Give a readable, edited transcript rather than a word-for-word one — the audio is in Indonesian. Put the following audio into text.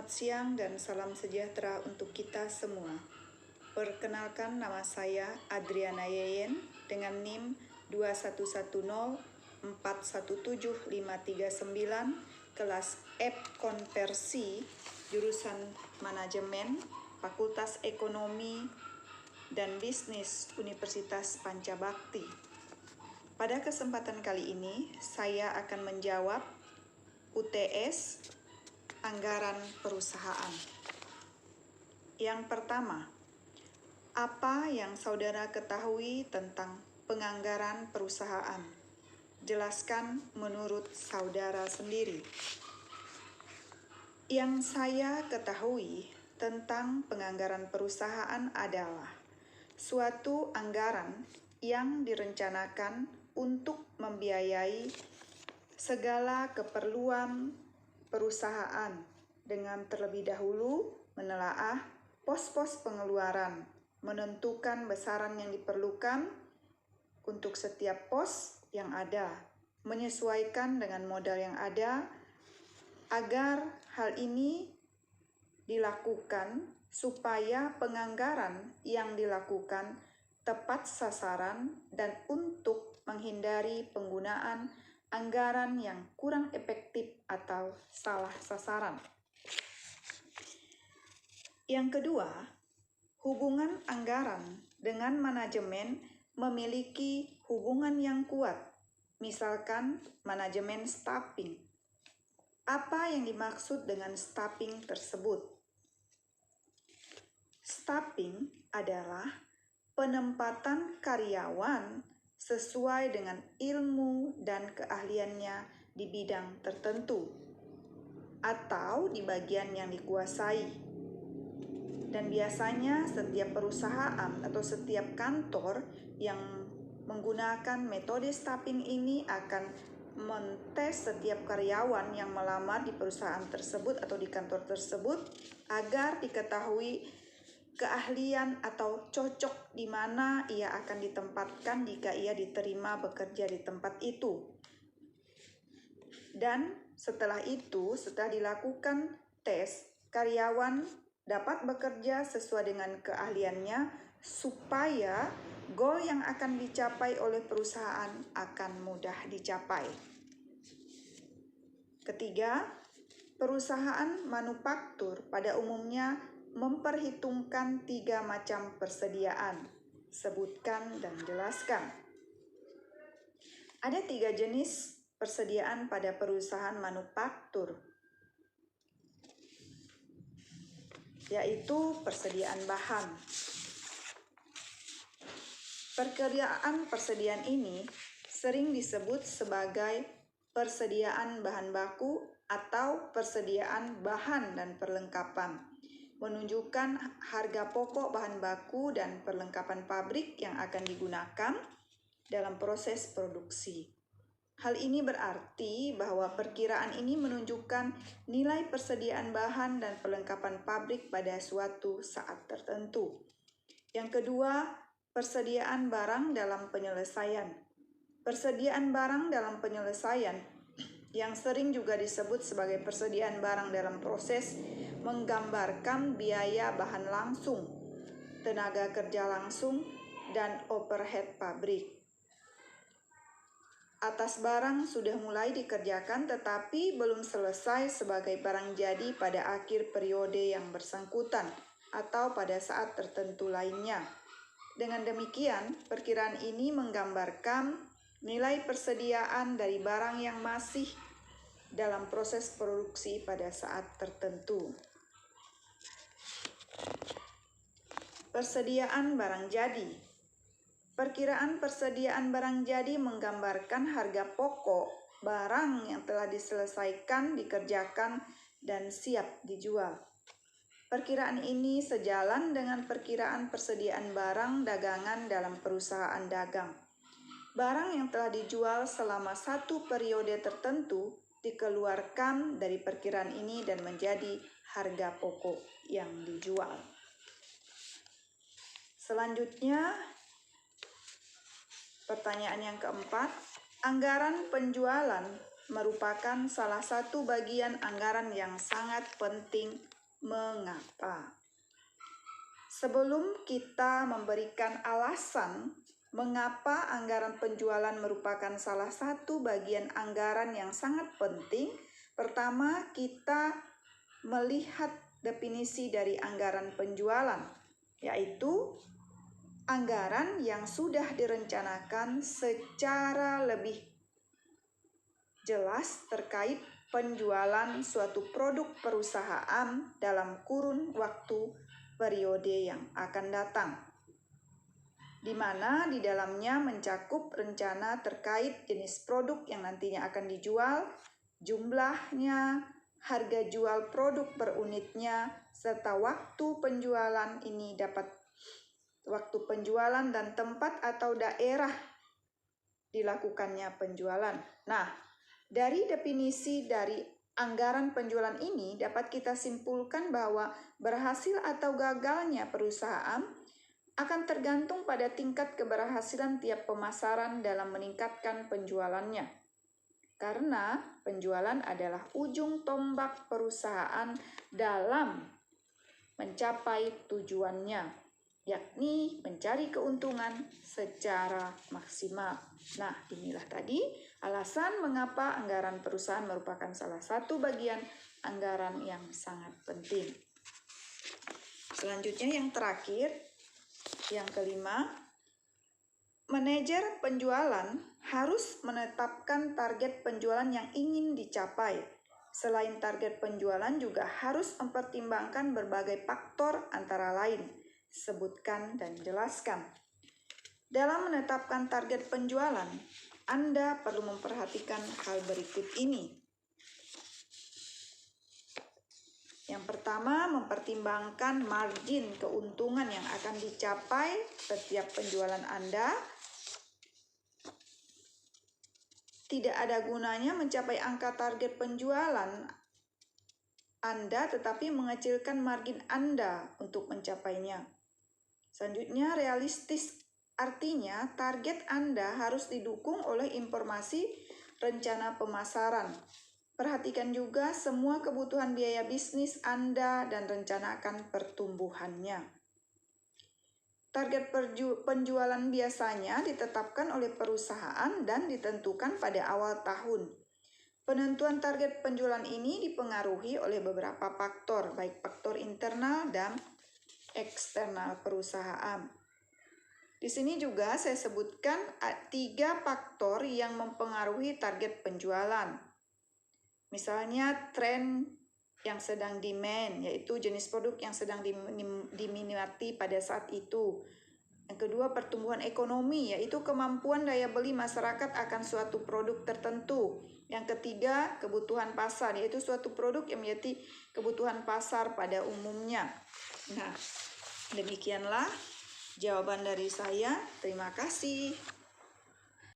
Selamat siang dan salam sejahtera untuk kita semua. Perkenalkan, nama saya Adriana Yeyen dengan NIM 211041759, kelas Ep Konversi, jurusan Manajemen, Fakultas Ekonomi dan Bisnis Universitas Pancabakti. Pada kesempatan kali ini, saya akan menjawab UTS Anggaran Perusahaan. Yang pertama, apa yang saudara ketahui tentang penganggaran perusahaan? Jelaskan menurut saudara sendiri. Yang saya ketahui tentang penganggaran perusahaan adalah suatu anggaran yang direncanakan untuk membiayai segala keperluan perusahaan dengan terlebih dahulu menelaah pos-pos pengeluaran, menentukan besaran yang diperlukan untuk setiap pos yang ada, menyesuaikan dengan modal yang ada, agar hal ini dilakukan supaya penganggaran yang dilakukan tepat sasaran dan untuk menghindari penggunaan anggaran yang kurang efektif atau salah sasaran. Yang kedua, hubungan anggaran dengan manajemen memiliki hubungan yang kuat, misalkan manajemen staffing. Apa yang dimaksud dengan staffing tersebut? Staffing adalah penempatan karyawan sesuai dengan ilmu dan keahliannya di bidang tertentu atau di bagian yang dikuasai. Dan biasanya setiap perusahaan atau setiap kantor yang menggunakan metode staffing ini akan mentes setiap karyawan yang melamar di perusahaan tersebut atau di kantor tersebut agar diketahui keahlian atau cocok di mana ia akan ditempatkan jika ia diterima bekerja di tempat itu. Dan setelah itu, setelah dilakukan tes, karyawan dapat bekerja sesuai dengan keahliannya supaya goal yang akan dicapai oleh perusahaan akan mudah dicapai. Ketiga, perusahaan manufaktur pada umumnya memperhitungkan 3 macam persediaan. Sebutkan dan jelaskan. Ada 3 jenis persediaan pada perusahaan manufaktur, yaitu persediaan bahan. Persediaan ini sering disebut sebagai persediaan bahan baku atau persediaan bahan dan perlengkapan, menunjukkan harga pokok bahan baku dan perlengkapan pabrik yang akan digunakan dalam proses produksi. Hal ini berarti bahwa perkiraan ini menunjukkan nilai persediaan bahan dan perlengkapan pabrik pada suatu saat tertentu. Yang kedua, persediaan barang dalam penyelesaian. Persediaan barang dalam penyelesaian yang sering juga disebut sebagai persediaan barang dalam proses menggambarkan biaya bahan langsung, tenaga kerja langsung, dan overhead pabrik. Atas barang sudah mulai dikerjakan tetapi belum selesai sebagai barang jadi pada akhir periode yang bersangkutan atau pada saat tertentu lainnya. Dengan demikian, perkiraan ini menggambarkan nilai persediaan dari barang yang masih dalam proses produksi pada saat tertentu. Persediaan barang jadi. Perkiraan persediaan barang jadi menggambarkan harga pokok barang yang telah diselesaikan, dikerjakan, dan siap dijual. Perkiraan ini sejalan dengan perkiraan persediaan barang dagangan dalam perusahaan dagang. Barang yang telah dijual selama satu periode tertentu dikeluarkan dari perkiraan ini dan menjadi harga pokok yang dijual. Selanjutnya, pertanyaan yang keempat, anggaran penjualan merupakan salah satu bagian anggaran yang sangat penting. Mengapa? Sebelum kita memberikan alasan mengapa anggaran penjualan merupakan salah satu bagian anggaran yang sangat penting, pertama kita melihat definisi dari anggaran penjualan, yaitu anggaran yang sudah direncanakan secara lebih jelas terkait penjualan suatu produk perusahaan dalam kurun waktu periode yang akan datang, di mana di dalamnya mencakup rencana terkait jenis produk yang nantinya akan dijual, jumlahnya, harga jual produk per unitnya, serta waktu penjualan dan tempat atau daerah dilakukannya penjualan. Nah, dari definisi dari anggaran penjualan ini dapat kita simpulkan bahwa berhasil atau gagalnya perusahaan akan tergantung pada tingkat keberhasilan tiap pemasaran dalam meningkatkan penjualannya. Karena penjualan adalah ujung tombak perusahaan dalam mencapai tujuannya, yakni mencari keuntungan secara maksimal. Nah, inilah tadi alasan mengapa anggaran perusahaan merupakan salah satu bagian anggaran yang sangat penting. Selanjutnya yang terakhir, yang kelima, manajer penjualan harus menetapkan target penjualan yang ingin dicapai. Selain target penjualan juga harus mempertimbangkan berbagai faktor antara lain. Sebutkan dan jelaskan. Dalam menetapkan target penjualan, Anda perlu memperhatikan hal berikut ini. Yang pertama, mempertimbangkan margin keuntungan yang akan dicapai setiap penjualan Anda. Tidak ada gunanya mencapai angka target penjualan Anda tetapi mengecilkan margin Anda untuk mencapainya. Selanjutnya, realistis. Artinya, target Anda harus didukung oleh informasi rencana pemasaran. Perhatikan juga semua kebutuhan biaya bisnis Anda dan rencanakan pertumbuhannya. Target penjualan biasanya ditetapkan oleh perusahaan dan ditentukan pada awal tahun. Penentuan target penjualan ini dipengaruhi oleh beberapa faktor, baik faktor internal dan eksternal perusahaan. Di sini juga saya sebutkan 3 faktor yang mempengaruhi target penjualan. Misalnya tren yang sedang demand, yaitu jenis produk yang sedang diminati pada saat itu. Yang kedua, pertumbuhan ekonomi, yaitu kemampuan daya beli masyarakat akan suatu produk tertentu. Yang ketiga, kebutuhan pasar, yaitu suatu produk yang menjadi kebutuhan pasar pada umumnya. Nah, demikianlah jawaban dari saya. Terima kasih.